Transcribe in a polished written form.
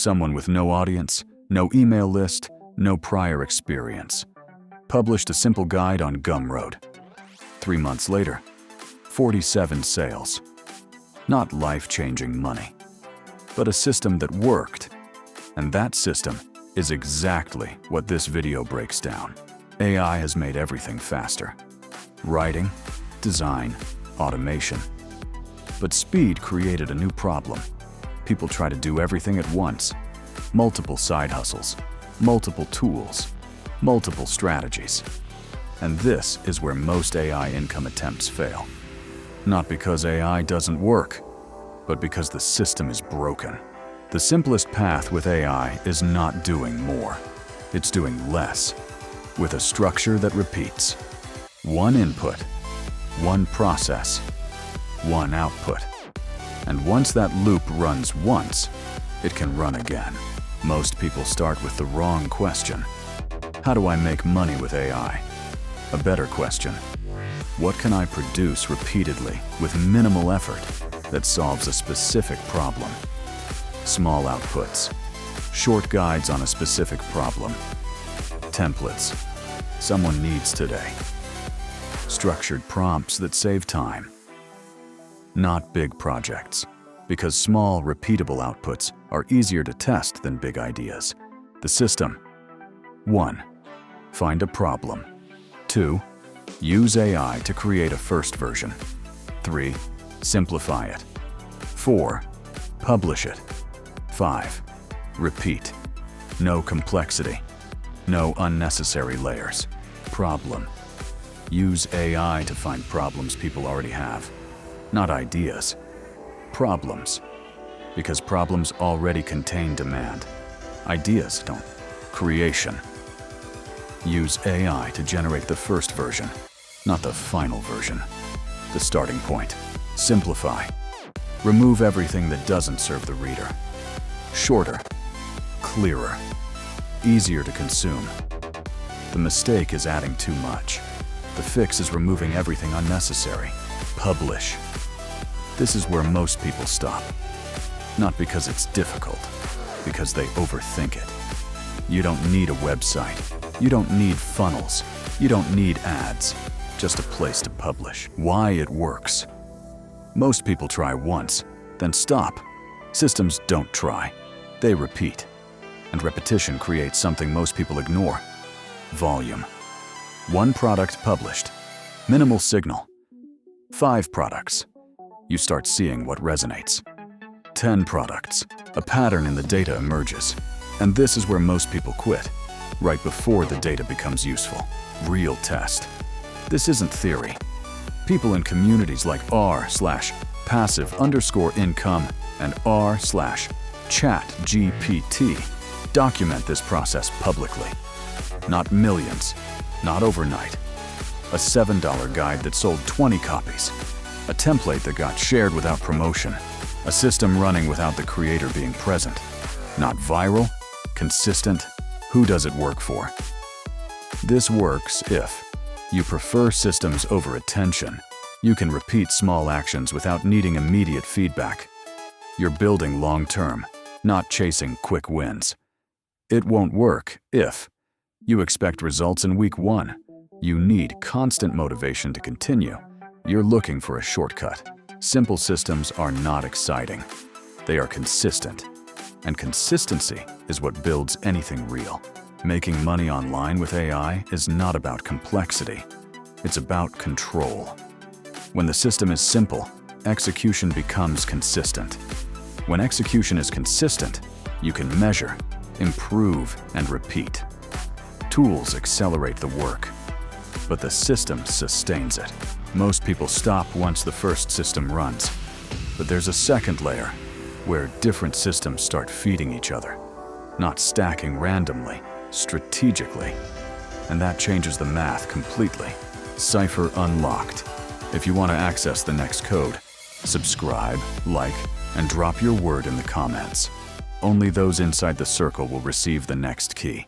Someone with no audience, no email list, no prior experience. Published a simple guide on Gumroad. 3 months later, 47 sales. Not life-changing money, but a system that worked. And that system is exactly what this video breaks down. AI has made everything faster. Writing, design, automation. But speed created a new problem. People try to do everything at once. Multiple side hustles, multiple tools, multiple strategies. And this is where most AI income attempts fail. Not because AI doesn't work, but because the system is broken. The simplest path with AI is not doing more. It's doing less, with a structure that repeats. One input, one process, one output. And once that loop runs once, it can run again. Most people start with the wrong question. How do I make money with AI? A better question. What can I produce repeatedly with minimal effort that solves a specific problem? Small outputs. Short guides on a specific problem. Templates. Someone needs today. Structured prompts that save time. Not big projects, because small, repeatable outputs are easier to test than big ideas. The system. 1. Find a problem. 2. Use AI to create a first version. 3. Simplify it. 4. Publish it. 5. Repeat. No complexity. No unnecessary layers. Problem. Use AI to find problems people already have. Not ideas. Problems. Because problems already contain demand. Ideas don't. Creation. Use AI to generate the first version, not the final version. The starting point. Simplify. Remove everything that doesn't serve the reader. Shorter. Clearer. Easier to consume. The mistake is adding too much. The fix is removing everything unnecessary. Publish. This is where most people stop. Not because it's difficult, because they overthink it. You don't need a website. You don't need funnels. You don't need ads. Just a place to publish. Why it works. Most people try once, then stop. Systems don't try. They repeat. And repetition creates something most people ignore. Volume. 1 product published. Minimal signal. 5 products. You start seeing what resonates. 10 products. A pattern in the data emerges. And this is where most people quit, right before the data becomes useful. Real test. This isn't theory. People in communities like r/passive_income and r/chatGPT document this process publicly. Not millions, not overnight. A $7 guide that sold 20 copies. A template that got shared without promotion. A system running without the creator being present. Not viral, consistent. Who does it work for? This works if you prefer systems over attention. You can repeat small actions without needing immediate feedback. You're building long-term, not chasing quick wins. It won't work if you expect results in week 1. You need constant motivation to continue. You're looking for a shortcut. Simple systems are not exciting. They are consistent. And consistency is what builds anything real. Making money online with AI is not about complexity. It's about control. When the system is simple, execution becomes consistent. When execution is consistent, you can measure, improve, and repeat. Tools accelerate the work, but the system sustains it. Most people stop once the first system runs, but there's a second layer where different systems start feeding each other, not stacking randomly, strategically. And that changes the math completely. Cipher unlocked. If you want to access the next code, subscribe, like, and drop your word in the comments. Only those inside the circle will receive the next key.